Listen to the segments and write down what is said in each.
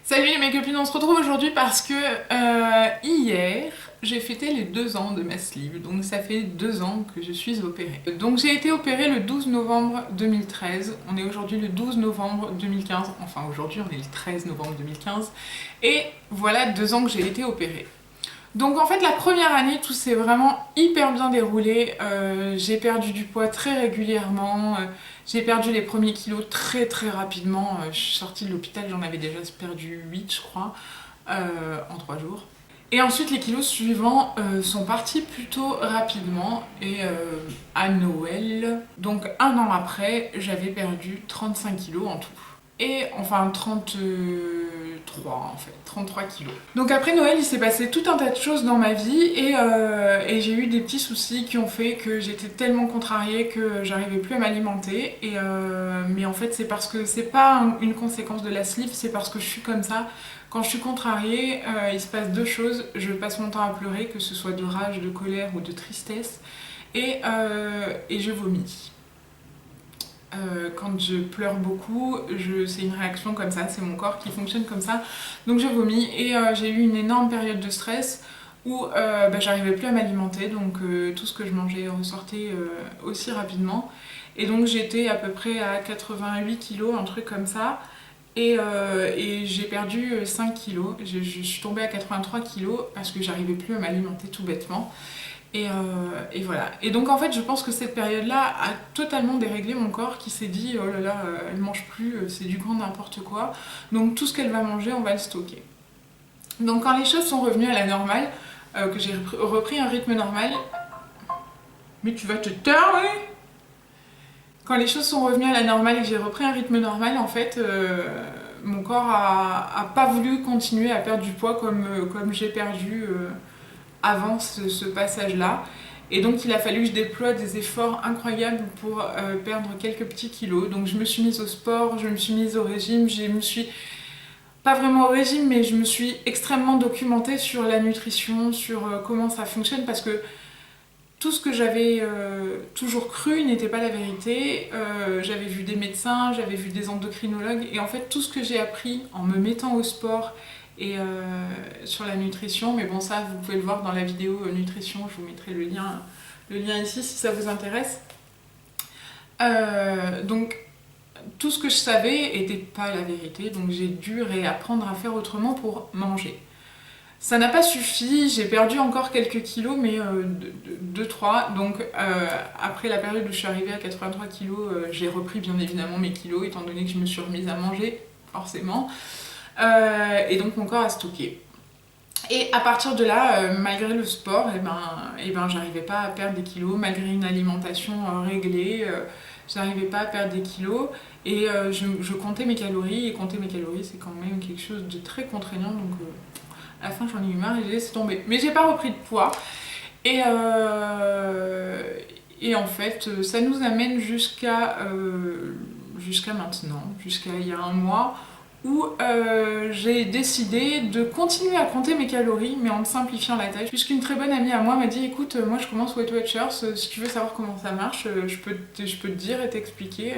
Salut les mes copines, on se retrouve aujourd'hui parce que hier j'ai fêté les 2 ans de ma sleeve, donc ça fait 2 ans que je suis opérée. Donc j'ai été opérée le 12 novembre 2013, on est aujourd'hui le 12 novembre 2015, enfin aujourd'hui on est le 13 novembre 2015, et voilà 2 ans que j'ai été opérée. Donc en fait la première année tout s'est vraiment hyper bien déroulé, j'ai perdu du poids très régulièrement, j'ai perdu les premiers kilos très très rapidement, je suis sortie de l'hôpital, j'en avais déjà perdu 8 je crois, en 3 jours. Et ensuite les kilos suivants sont partis plutôt rapidement et à Noël, donc un an après, j'avais perdu 35 kilos en tout. Et enfin 33 en fait, 33 kilos. Donc après Noël, il s'est passé tout un tas de choses dans ma vie et j'ai eu des petits soucis qui ont fait que j'étais tellement contrariée que j'arrivais plus à m'alimenter. Mais en fait, c'est parce que c'est pas une conséquence de la sleeve, c'est parce que je suis comme ça. Quand je suis contrariée, il se passe deux choses. Je passe mon temps à pleurer, que ce soit de rage, de colère ou de tristesse, et je vomis. Quand je pleure beaucoup, c'est une réaction comme ça, c'est mon corps qui fonctionne comme ça, donc je vomis et j'ai eu une énorme période de stress où j'arrivais plus à m'alimenter, donc tout ce que je mangeais ressortait aussi rapidement, et donc j'étais à peu près à 88 kilos, un truc comme ça, et j'ai perdu 5 kilos, je suis tombée à 83 kilos parce que j'arrivais plus à m'alimenter tout bêtement. Et voilà. Et donc en fait, je pense que cette période-là a totalement déréglé mon corps qui s'est dit oh là là, elle mange plus, c'est du grand n'importe quoi. Donc tout ce qu'elle va manger, on va le stocker. Donc quand les choses sont revenues à la normale, que j'ai repris un rythme normal. Mais tu vas te taire, oui. Quand les choses sont revenues à la normale et que j'ai repris un rythme normal, en fait, mon corps a pas voulu continuer à perdre du poids comme j'ai perdu avant ce passage-là. Et donc il a fallu que je déploie des efforts incroyables pour perdre quelques petits kilos. Donc je me suis mise au sport, je me suis mise au régime, je me suis pas vraiment au régime, mais je me suis extrêmement documentée sur la nutrition, sur comment ça fonctionne, parce que tout ce que j'avais toujours cru n'était pas la vérité. J'avais vu des médecins, j'avais vu des endocrinologues, et en fait tout ce que j'ai appris en me mettant au sport et sur la nutrition, mais bon ça vous pouvez le voir dans la vidéo nutrition, je vous mettrai le lien ici si ça vous intéresse. Donc tout ce que je savais n'était pas la vérité, donc j'ai dû réapprendre à faire autrement pour manger. Ça n'a pas suffi, j'ai perdu encore quelques kilos, mais 2-3. Donc après la période où je suis arrivée à 83 kilos, j'ai repris bien évidemment mes kilos, étant donné que je me suis remise à manger, forcément. Et donc mon corps a stocké. Et à partir de là, malgré le sport, j'arrivais pas à perdre des kilos, malgré une alimentation réglée, j'arrivais pas à perdre des kilos. Et je comptais mes calories, et compter mes calories c'est quand même quelque chose de très contraignant, donc à la fin j'en ai eu marre et j'ai laissé tomber. Mais j'ai pas repris de poids. Et en fait, ça nous amène jusqu'à maintenant, jusqu'à il y a un mois, où j'ai décidé de continuer à compter mes calories, mais en me simplifiant la tâche. Puisqu'une très bonne amie à moi m'a dit écoute, moi je commence Weight Watchers, si tu veux savoir comment ça marche, je peux te dire et t'expliquer.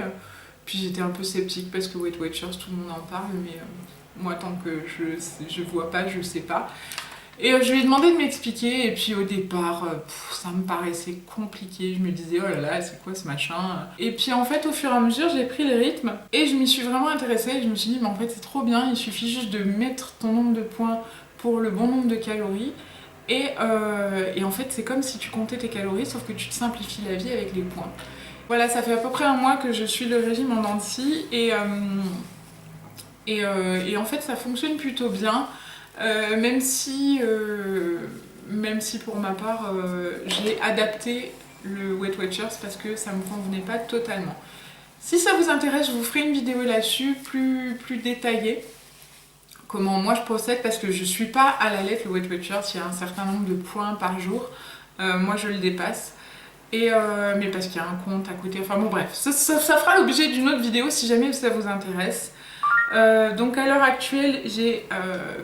Puis j'étais un peu sceptique parce que Weight Watchers, tout le monde en parle, mais moi tant que je vois pas, je sais pas. Et je lui ai demandé de m'expliquer, et puis au départ, ça me paraissait compliqué, je me disais oh là là, c'est quoi ce machin. Et puis en fait, au fur et à mesure, j'ai pris le rythme, et je m'y suis vraiment intéressée, et je me suis dit, mais en fait c'est trop bien, il suffit juste de mettre ton nombre de points pour le bon nombre de calories, et en fait c'est comme si tu comptais tes calories, sauf que tu te simplifies la vie avec les points. Voilà, ça fait à peu près un mois que je suis le régime en dents de scie, et en fait ça fonctionne plutôt bien. Même si pour ma part, j'ai adapté le Weight Watchers parce que ça me convenait pas totalement. Si ça vous intéresse, je vous ferai une vidéo là-dessus, plus détaillée, comment moi je procède, parce que je suis pas à la lettre le Weight Watchers, il y a un certain nombre de points par jour, moi je le dépasse. Mais parce qu'il y a un compte à côté, enfin bon bref, ça fera l'objet d'une autre vidéo si jamais ça vous intéresse. Donc à l'heure actuelle, j'ai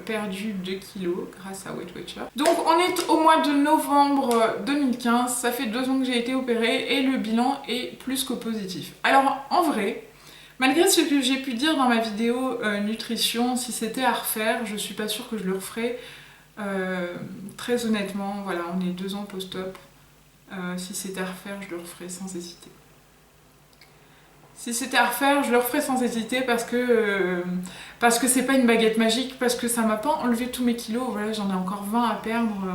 perdu 2 kilos grâce à Weight Watchers. Donc on est au mois de novembre 2015, ça fait 2 ans que j'ai été opérée et le bilan est plus que positif. Alors en vrai, Malgré ce que j'ai pu dire dans ma vidéo nutrition, si c'était à refaire, je suis pas sûre que je le referais. Très honnêtement, voilà, on est 2 ans post-op. Si c'était à refaire, je le referais sans hésiter. Si c'était à refaire, je le referais sans hésiter parce que c'est pas une baguette magique, parce que ça m'a pas enlevé tous mes kilos. Voilà, j'en ai encore 20 à perdre.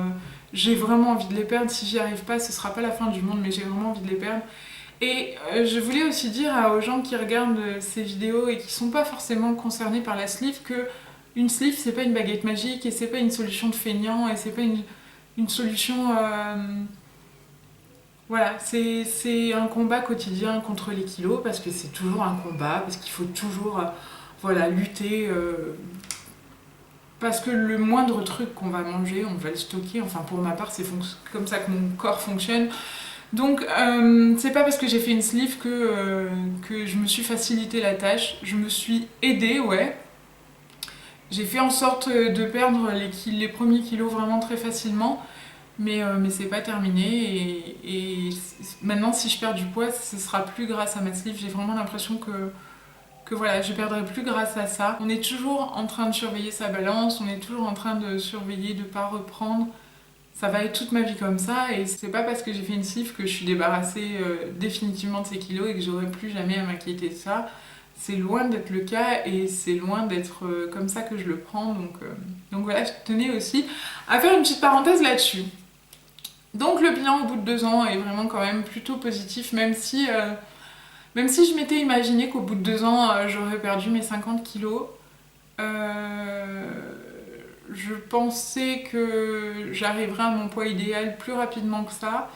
J'ai vraiment envie de les perdre. Si j'y arrive pas, ce sera pas la fin du monde, mais j'ai vraiment envie de les perdre. Et je voulais aussi dire aux gens qui regardent ces vidéos et qui sont pas forcément concernés par la sleeve que une sleeve c'est pas une baguette magique et c'est pas une solution de feignant et c'est pas une solution. Voilà, c'est un combat quotidien contre les kilos parce que c'est toujours un combat, parce qu'il faut toujours voilà, lutter. Parce que le moindre truc qu'on va manger, on va le stocker. Enfin, pour ma part, c'est comme ça que mon corps fonctionne. Donc, c'est pas parce que j'ai fait une sleeve que je me suis facilité la tâche. Je me suis aidée, ouais. J'ai fait en sorte de perdre les premiers kilos vraiment très facilement. Mais c'est pas terminé et maintenant si je perds du poids ce sera plus grâce à ma sleeve. J'ai vraiment l'impression que voilà, je perdrai plus grâce à ça. On est toujours en train de surveiller sa balance, on est toujours en train de surveiller de pas reprendre. Ça va être toute ma vie comme ça et c'est pas parce que j'ai fait une sleeve que je suis débarrassée définitivement de ces kilos et que j'aurai plus jamais à m'inquiéter de ça. C'est loin d'être le cas et c'est loin d'être comme ça que je le prends. Donc voilà, je tenais aussi à faire une petite parenthèse là-dessus. Donc le bilan au bout de 2 ans est vraiment quand même plutôt positif, même si je m'étais imaginé qu'au bout de 2 ans j'aurais perdu mes 50 kilos. Je pensais que j'arriverais à mon poids idéal plus rapidement que ça.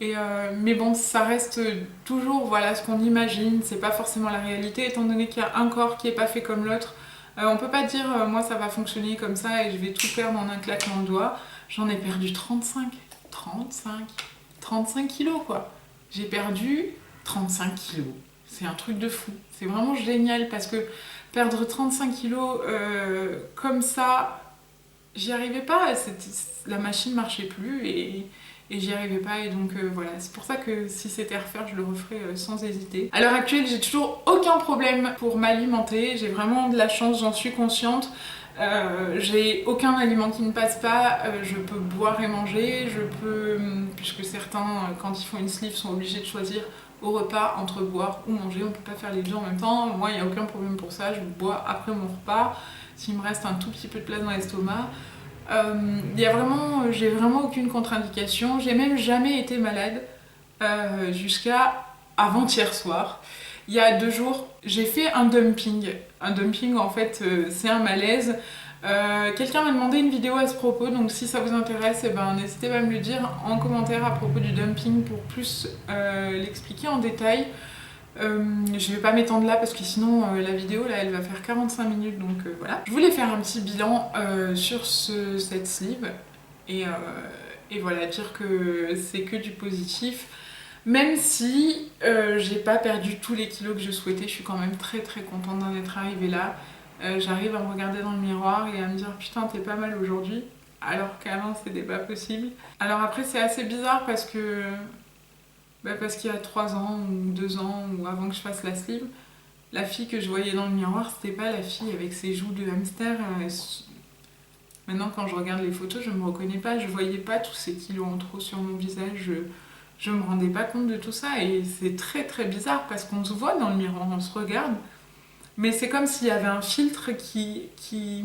Mais bon, ça reste toujours voilà, ce qu'on imagine, c'est pas forcément la réalité, étant donné qu'il y a un corps qui est pas fait comme l'autre. On peut pas dire moi ça va fonctionner comme ça et je vais tout perdre en un claquement de doigts. J'en ai perdu 35 kilos quoi. J'ai perdu 35 kilos. C'est un truc de fou. C'est vraiment génial parce que perdre 35 kilos comme ça, j'y arrivais pas. La machine marchait plus et j'y arrivais pas. Et donc voilà, c'est pour ça que si c'était à refaire, je le referais sans hésiter. À l'heure actuelle, j'ai toujours aucun problème pour m'alimenter. J'ai vraiment de la chance, j'en suis consciente. J'ai aucun aliment qui ne passe pas, je peux boire et manger, puisque certains quand ils font une sleeve sont obligés de choisir au repas entre boire ou manger, on peut pas faire les deux en même temps. Moi il n'y a aucun problème pour ça, je bois après mon repas, s'il me reste un tout petit peu de place dans l'estomac. J'ai vraiment aucune contre-indication, j'ai même jamais été malade jusqu'à avant-hier soir. Il y a 2 jours, j'ai fait un dumping. Un dumping, en fait, c'est un malaise. Quelqu'un m'a demandé une vidéo à ce propos, donc si ça vous intéresse, n'hésitez pas à me le dire en commentaire à propos du dumping pour plus l'expliquer en détail. Je vais pas m'étendre là parce que sinon la vidéo là elle va faire 45 minutes donc voilà. Je voulais faire un petit bilan sur cette sleeve et voilà, dire que c'est que du positif. Même si j'ai pas perdu tous les kilos que je souhaitais, je suis quand même très très contente d'en être arrivée là. J'arrive à me regarder dans le miroir et à me dire putain t'es pas mal aujourd'hui, alors qu'avant c'était pas possible. Alors après c'est assez bizarre parce qu'il y a 3 ans ou 2 ans ou avant que je fasse la sleeve, la fille que je voyais dans le miroir c'était pas la fille avec ses joues de hamster. Maintenant quand je regarde les photos je me reconnais pas, je voyais pas tous ces kilos en trop sur mon visage. Je me rendais pas compte de tout ça et c'est très très bizarre parce qu'on se voit dans le miroir, on se regarde, mais c'est comme s'il y avait un filtre qui...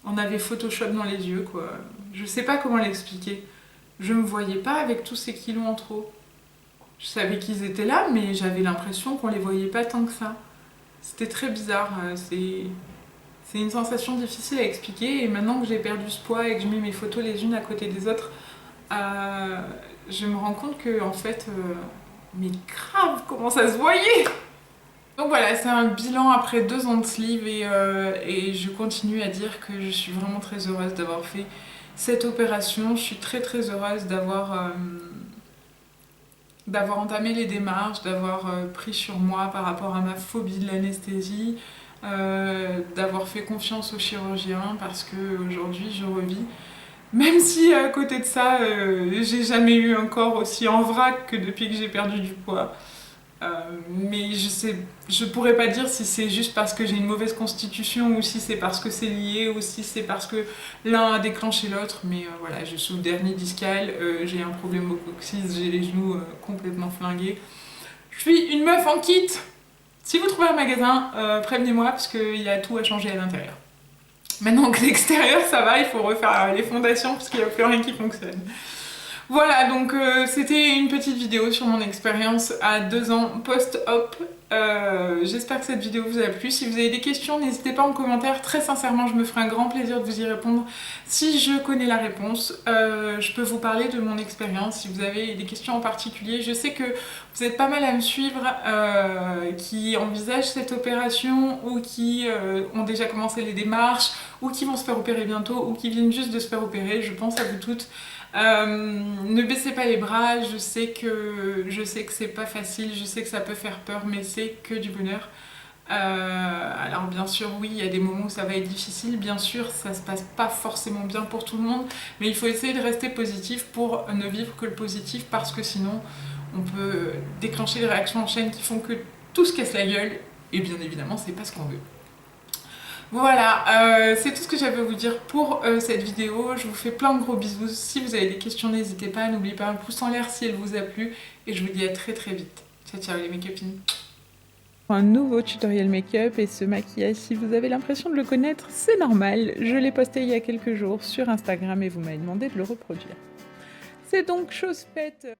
On avait Photoshop dans les yeux quoi. Je sais pas comment l'expliquer. Je me voyais pas avec tous ces kilos en trop. Je savais qu'ils étaient là mais j'avais l'impression qu'on les voyait pas tant que ça. C'était très bizarre, c'est une sensation difficile à expliquer et maintenant que j'ai perdu ce poids et que je mets mes photos les unes à côté des autres, je me rends compte que en fait, mais grave, comment ça se voyait! Donc voilà, c'est un bilan après 2 ans de sleeve et je continue à dire que je suis vraiment très heureuse d'avoir fait cette opération. Je suis très très heureuse d'avoir entamé les démarches, d'avoir pris sur moi par rapport à ma phobie de l'anesthésie, d'avoir fait confiance au chirurgien parce qu'aujourd'hui je revis. Même si à côté de ça, j'ai jamais eu un corps aussi en vrac que depuis que j'ai perdu du poids. Mais je pourrais pas dire si c'est juste parce que j'ai une mauvaise constitution ou si c'est parce que c'est lié ou si c'est parce que l'un a déclenché l'autre. Mais voilà, je suis au dernier discal, j'ai un problème au coccyx, j'ai les genoux complètement flingués. Je suis une meuf en kit. Si vous trouvez un magasin, prévenez-moi parce qu'il y a tout à changer à l'intérieur. Maintenant que l'extérieur ça va, il faut refaire les fondations parce qu'il n'y a plus rien qui fonctionne. Voilà, donc c'était une petite vidéo sur mon expérience à 2 ans post-op. J'espère que cette vidéo vous a plu. Si vous avez des questions, n'hésitez pas en commentaire. Très sincèrement, je me ferai un grand plaisir de vous y répondre si je connais la réponse. Je peux vous parler de mon expérience si vous avez des questions en particulier. Je sais que vous êtes pas mal à me suivre qui envisagent cette opération ou qui ont déjà commencé les démarches ou qui vont se faire opérer bientôt ou qui viennent juste de se faire opérer. Je pense à vous toutes. Ne baissez pas les bras, je sais que c'est pas facile, je sais que ça peut faire peur, mais c'est que du bonheur. Alors bien sûr, oui, il y a des moments où ça va être difficile, bien sûr, ça se passe pas forcément bien pour tout le monde, mais il faut essayer de rester positif pour ne vivre que le positif, parce que sinon, on peut déclencher des réactions en chaîne qui font que tout se casse la gueule, et bien évidemment, c'est pas ce qu'on veut. Voilà, c'est tout ce que j'avais à vous dire pour cette vidéo. Je vous fais plein de gros bisous. Si vous avez des questions, n'hésitez pas. N'oubliez pas un pouce en l'air si elle vous a plu. Et je vous dis à très très vite. Ciao ciao les make-upines. Un nouveau tutoriel make-up et ce maquillage, si vous avez l'impression de le connaître, c'est normal. Je l'ai posté il y a quelques jours sur Instagram et vous m'avez demandé de le reproduire. C'est donc chose faite.